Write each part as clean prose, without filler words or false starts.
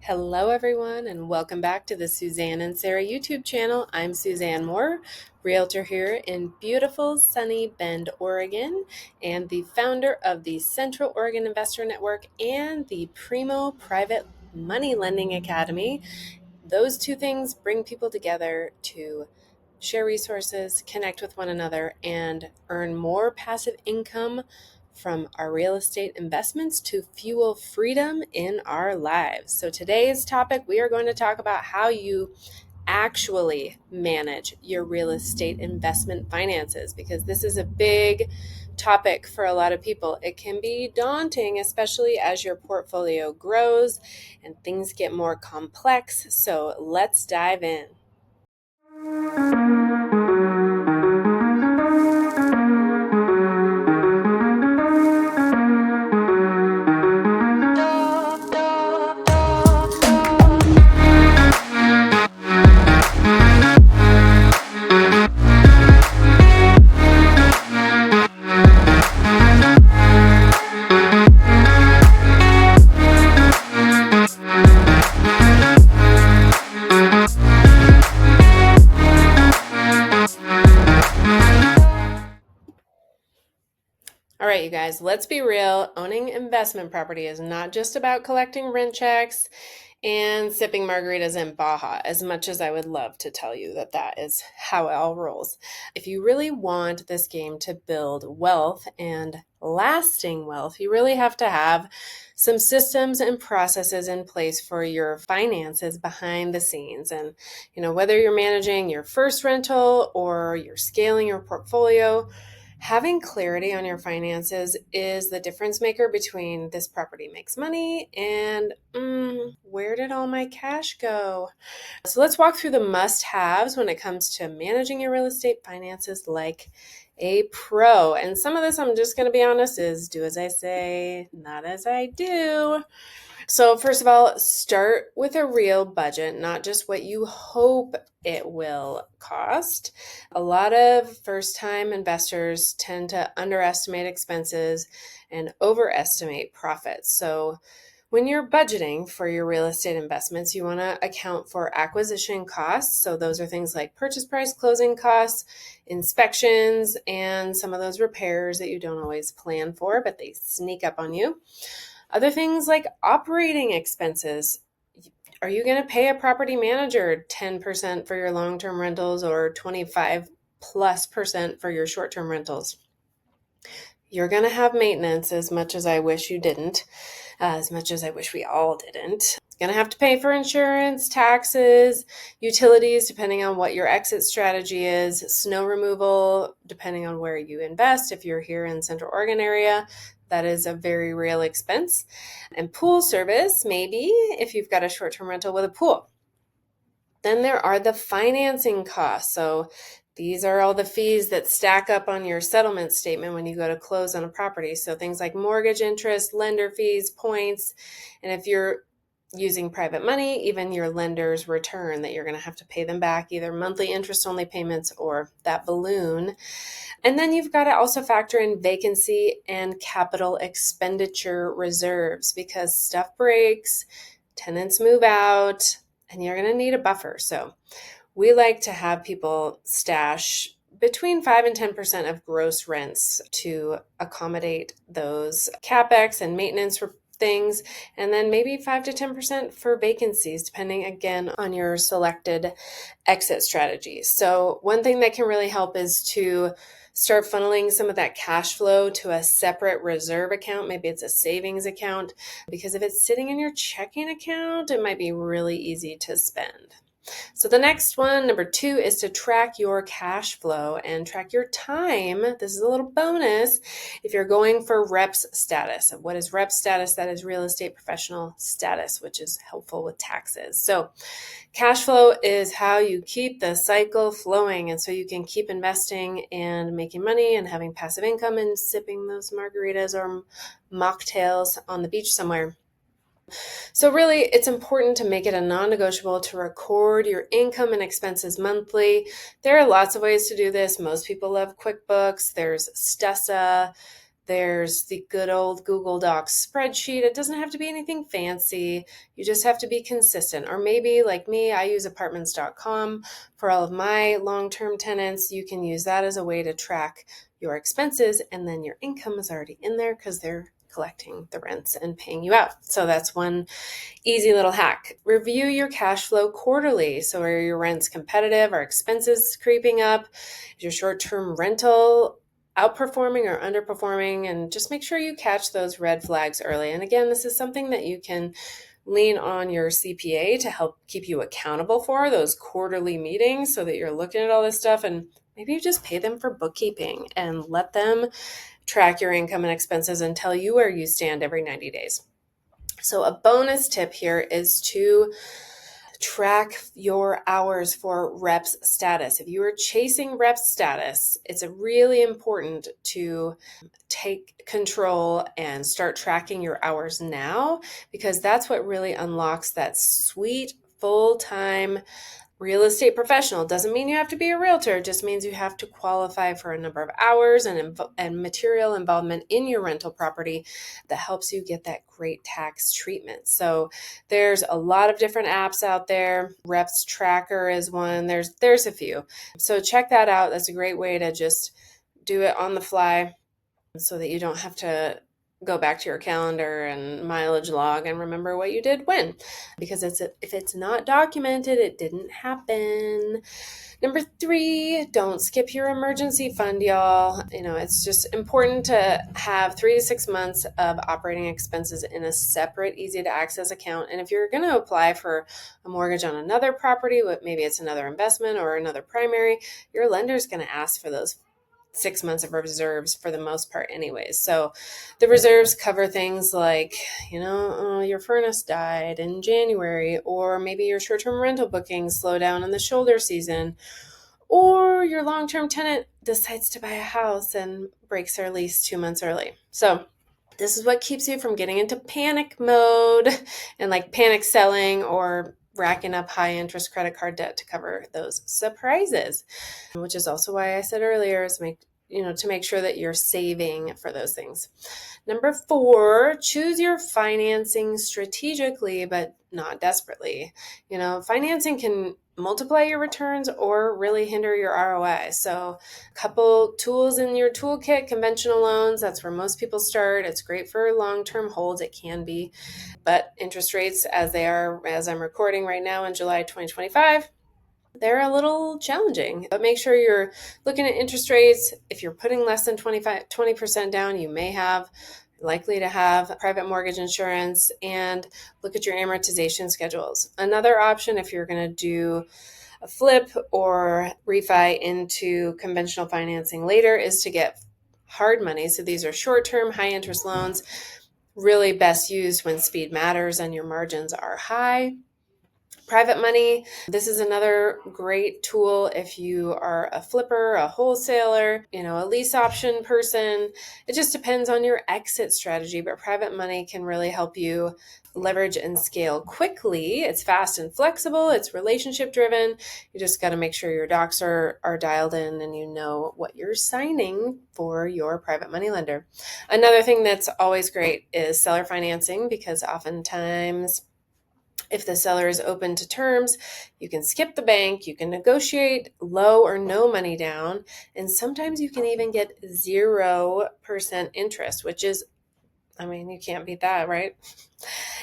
Hello, everyone, and welcome back to the Suzanne and Sarah YouTube channel. I'm Suzanne Moore, realtor here in beautiful, sunny Bend, Oregon, and the founder of the Central Oregon Investor Network and the Primo Private Money Lending Academy. Those two things bring people together to share resources, connect with one another, and earn more passive income from our real estate investments to fuel freedom in our lives. So today's topic, we are going to talk about how you actually manage your real estate investment finances, because this is a big topic for a lot of people. It can be daunting, especially as your portfolio grows and things get more complex. So let's dive in. All right, you guys, let's be real. Owning investment property is not just about collecting rent checks and sipping margaritas in Baja, as much as I would love to tell you that that is how it all rolls. If you really want this game to build wealth and lasting wealth, you really have to have some systems and processes in place for your finances behind the scenes. And, whether you're managing your first rental or you're scaling your portfolio, having clarity on your finances is the difference maker between this property makes money and where did all my cash go? So let's walk through the must-haves when it comes to managing your real estate finances like a pro. And some of this, I'm just going to be honest, is do as I say, not as I do. So first of all, start with a real budget, not just what you hope it will cost. A lot of first-time investors tend to underestimate expenses and overestimate profits. So when you're budgeting for your real estate investments, you want to account for acquisition costs. So those are things like purchase price, closing costs, inspections, and some of those repairs that you don't always plan for, but they sneak up on you. Other things like operating expenses. Are you going to pay a property manager 10% for your long-term rentals or 25+% for your short-term rentals? You're going to have maintenance, as much as I wish you didn't, as much as I wish we all didn't. Going to have to pay for insurance, taxes, utilities, depending on what your exit strategy is, snow removal, depending on where you invest. If you're here in Central Oregon area, that is a very real expense. And pool service, maybe if you've got a short-term rental with a pool. Then there are the financing costs. So these are all the fees that stack up on your settlement statement when you go to close on a property. So things like mortgage interest, lender fees, points, and if you're using private money, even your lender's return that you're going to have to pay them back, either monthly interest-only payments or that balloon. And then you've got to also factor in vacancy and capital expenditure reserves, because stuff breaks, tenants move out, and you're going to need a buffer. So we like to have people stash between 5 and 10% of gross rents to accommodate those capex and maintenance things, and then maybe 5 to 10% for vacancies, depending again on your selected exit strategies. So one thing that can really help is to start funneling some of that cash flow to a separate reserve account. Maybe it's a savings account, because if it's sitting in your checking account, it might be really easy to spend. So the next one, number 2, is to track your cash flow and track your time. This is a little bonus if you're going for reps status. What is rep status? That is real estate professional status, which is helpful with taxes. So cash flow is how you keep the cycle flowing, and so you can keep investing and making money and having passive income and sipping those margaritas or mocktails on the beach somewhere. So really, it's important to make it a non-negotiable to record your income and expenses monthly. There are lots of ways to do this. Most people love QuickBooks. There's Stessa. There's the good old Google Docs spreadsheet. It doesn't have to be anything fancy. You just have to be consistent. Or maybe like me, I use apartments.com for all of my long-term tenants. You can use that as a way to track your expenses, and then your income is already in there because they're collecting the rents and paying you out. So that's one easy little hack. Review your cash flow quarterly. So are your rents competitive? Are expenses creeping up? Is your short-term rental outperforming or underperforming? And just make sure you catch those red flags early. And again, this is something that you can lean on your CPA to help keep you accountable for, those quarterly meetings, so that you're looking at all this stuff, and maybe you just pay them for bookkeeping and let them track your income and expenses and tell you where you stand every 90 days. So a bonus tip here is to track your hours for reps status. If you are chasing rep status, it's really important to take control and start tracking your hours now, because that's what really unlocks that sweet full-time real estate professional. Doesn't mean you have to be a realtor. It just means you have to qualify for a number of hours and material involvement in your rental property that helps you get that great tax treatment. So there's a lot of different apps out there. Reps Tracker is one. There's a few. So check that out. That's a great way to just do it on the fly, so that you don't have to go back to your calendar and mileage log and remember what you did when, because if it's not documented, it didn't happen. Number 3, don't skip your emergency fund, y'all. It's just important to have 3 to 6 months of operating expenses in a separate, easy to access account. And if you're going to apply for a mortgage on another property, maybe it's another investment or another primary, your lender's going to ask for those 6 months of reserves for the most part anyways. So the reserves cover things like, your furnace died in January, or maybe your short-term rental bookings slow down in the shoulder season, or your long-term tenant decides to buy a house and breaks their lease 2 months early. So this is what keeps you from getting into panic mode and like panic selling or racking up high interest credit card debt to cover those surprises, which is also why I said earlier is to make sure that you're saving for those things. Number 4, choose your financing strategically, but not desperately. Financing can multiply your returns or really hinder your ROI. So a couple tools in your toolkit: conventional loans. That's where most people start. It's great for long-term holds. It can be, but interest rates as they are, as I'm recording right now in July 2025, they're a little challenging. But make sure you're looking at interest rates. If you're putting less than 20% down, you likely to have private mortgage insurance, and look at your amortization schedules. Another option, if you're going to do a flip or refi into conventional financing later, is to get hard money. So these are short-term, high-interest loans, really best used when speed matters and your margins are high. Private money, this is another great tool if you are a flipper, a wholesaler, a lease option person. It just depends on your exit strategy, but private money can really help you leverage and scale quickly. It's fast and flexible. It's relationship driven. You just got to make sure your docs are dialed in and you know what you're signing for your private money lender. Another thing that's always great is seller financing, because oftentimes if the seller is open to terms, you can skip the bank, you can negotiate low or no money down, and sometimes you can even get 0% interest, which is, you can't beat that, right?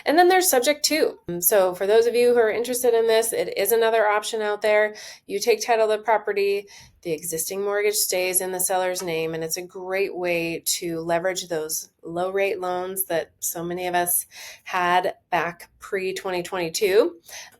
And then there's subject to. So for those of you who are interested in this, it is another option out there. You take title of the property, the existing mortgage stays in the seller's name, and it's a great way to leverage those low rate loans that so many of us had back pre-2022.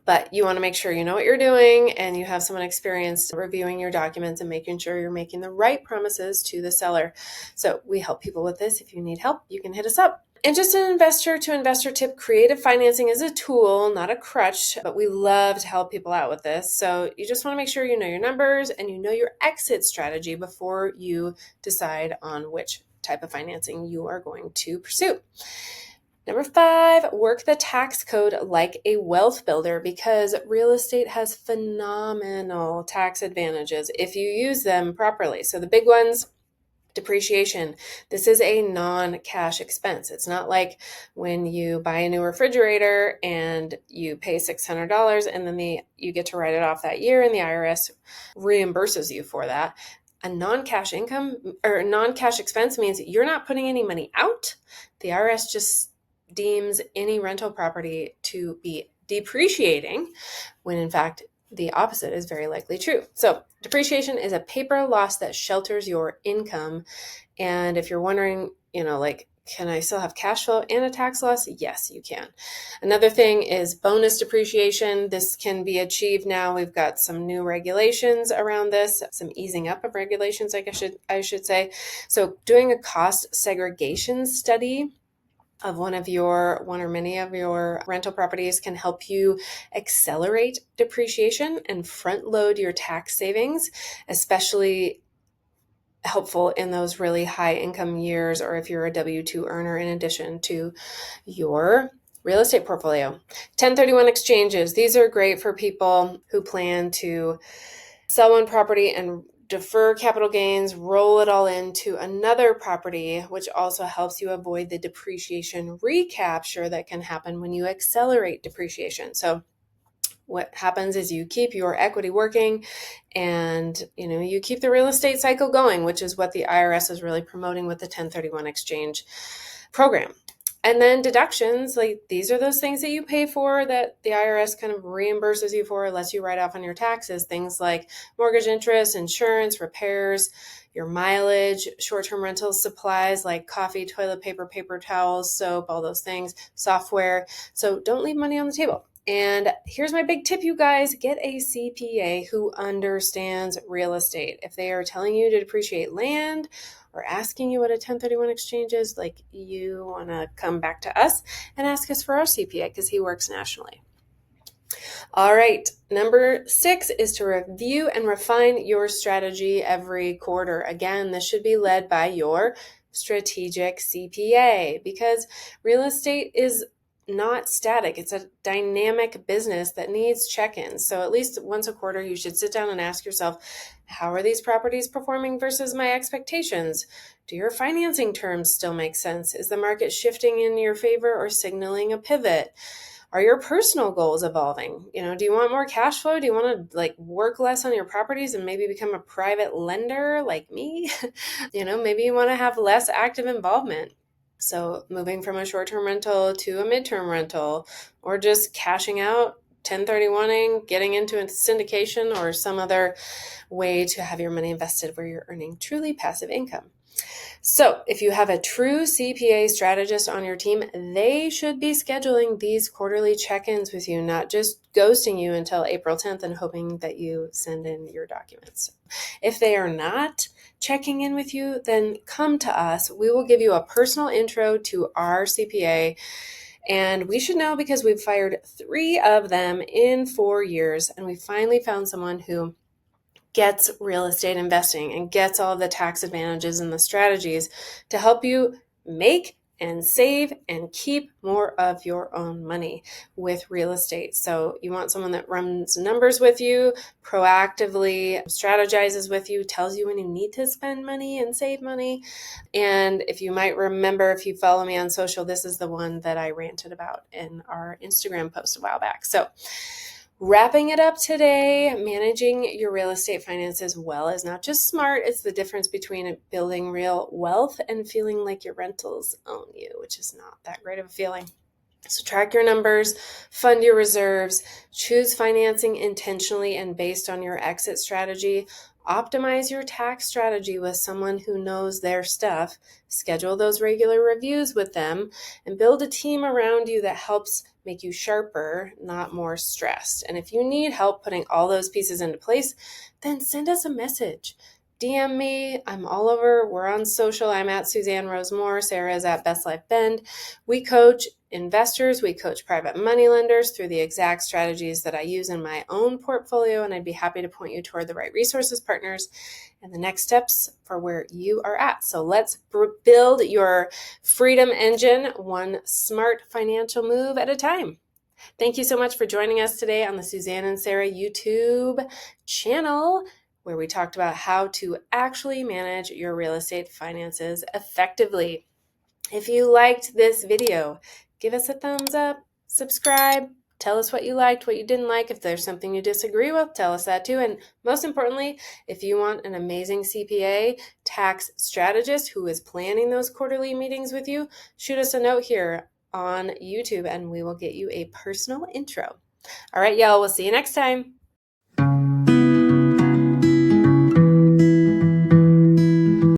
But you want to make sure you know what you're doing and you have someone experienced reviewing your documents and making sure you're making the right promises to the seller. So we help people with this. If you need help, you can hit us up. And just an investor to investor tip, creative financing is a tool, not a crutch, but we love to help people out with this. So you just want to make sure you know your numbers and you know your exit strategy before you decide on which type of financing you are going to pursue. Number 5, work the tax code like a wealth builder, because real estate has phenomenal tax advantages if you use them properly. So the big ones Depreciation. This is a non-cash expense. It's not like when you buy a new refrigerator and you pay $600 and then you get to write it off that year and the IRS reimburses you for that. A non-cash income or non-cash expense means you're not putting any money out. The IRS just deems any rental property to be depreciating when in fact the opposite is very likely true. So depreciation is a paper loss that shelters your income. And if you're wondering, can I still have cash flow and a tax loss? Yes, you can. Another thing is bonus depreciation. This can be achieved now. We've got some new regulations around this, some easing up of regulations, I should say. So doing a cost segregation study of one or many of your rental properties can help you accelerate depreciation and front load your tax savings, especially helpful in those really high income years, or if you're a W-2 earner in addition to your real estate portfolio. 1031 exchanges. These are great for people who plan to sell one property and defer capital gains, roll it all into another property, which also helps you avoid the depreciation recapture that can happen when you accelerate depreciation. So what happens is you keep your equity working and you keep the real estate cycle going, which is what the IRS is really promoting with the 1031 exchange program. And then deductions, like these are those things that you pay for that the IRS kind of reimburses you for, lets you write off on your taxes. Things like mortgage interest, insurance, repairs, your mileage, short-term rentals, supplies like coffee, toilet paper, paper towels, soap, all those things, software. So don't leave money on the table. And here's my big tip, you guys. Get a CPA who understands real estate. If they are telling you to depreciate land or asking you what a 1031 exchange is, like, you want to come back to us and ask us for our CPA because he works nationally. All right, number 6 is to review and refine your strategy every quarter. Again, this should be led by your strategic CPA because real estate is not static. It's a dynamic business that needs check-ins. So at least once a quarter, you should sit down and ask yourself, how are these properties performing versus my expectations? Do your financing terms still make sense? Is the market shifting in your favor or signaling a pivot? Are your personal goals evolving? Do you want more cash flow? Do you want to work less on your properties and maybe become a private lender like me? Maybe you want to have less active involvement. So moving from a short-term rental to a midterm rental, or just cashing out, 1031ing, getting into a syndication or some other way to have your money invested where you're earning truly passive income. So if you have a true CPA strategist on your team, they should be scheduling these quarterly check-ins with you, not just ghosting you until April 10th and hoping that you send in your documents. If they are not checking in with you, then come to us. We will give you a personal intro to our CPA. And we should know because we've fired 3 of them in 4 years. And we finally found someone who gets real estate investing and gets all the tax advantages and the strategies to help you make and save and keep more of your own money with real estate. So you want someone that runs numbers with you, proactively strategizes with you, tells you when you need to spend money and save money. And if you might remember, if you follow me on social, this is the one that I ranted about in our Instagram post a while back. So wrapping it up today, managing your real estate finances well is not just smart, it's the difference between building real wealth and feeling like your rentals own you, which is not that great of a feeling. So track your numbers, fund your reserves, choose financing intentionally and based on your exit strategy. Optimize your tax strategy with someone who knows their stuff. Schedule those regular reviews with them and build a team around you that helps make you sharper, not more stressed. And if you need help putting all those pieces into place, then send us a message. DM me. I'm all over. We're on social. I'm at Suzanne Rose Moore. Sarah is at Best Life Bend. We coach investors. We coach private money lenders through the exact strategies that I use in my own portfolio. And I'd be happy to point you toward the right resources, partners, and the next steps for where you are at. So let's build your freedom engine one smart financial move at a time. Thank you so much for joining us today on the Suzanne and Sarah YouTube channel. where we talked about how to actually manage your real estate finances effectively. If you liked this video, give us a thumbs up, subscribe, tell us what you liked, what you didn't like. If there's something you disagree with, tell us that too. And most importantly, if you want an amazing CPA tax strategist who is planning those quarterly meetings with you, shoot us a note here on YouTube and we will get you a personal intro. All right, y'all, we'll see you next time.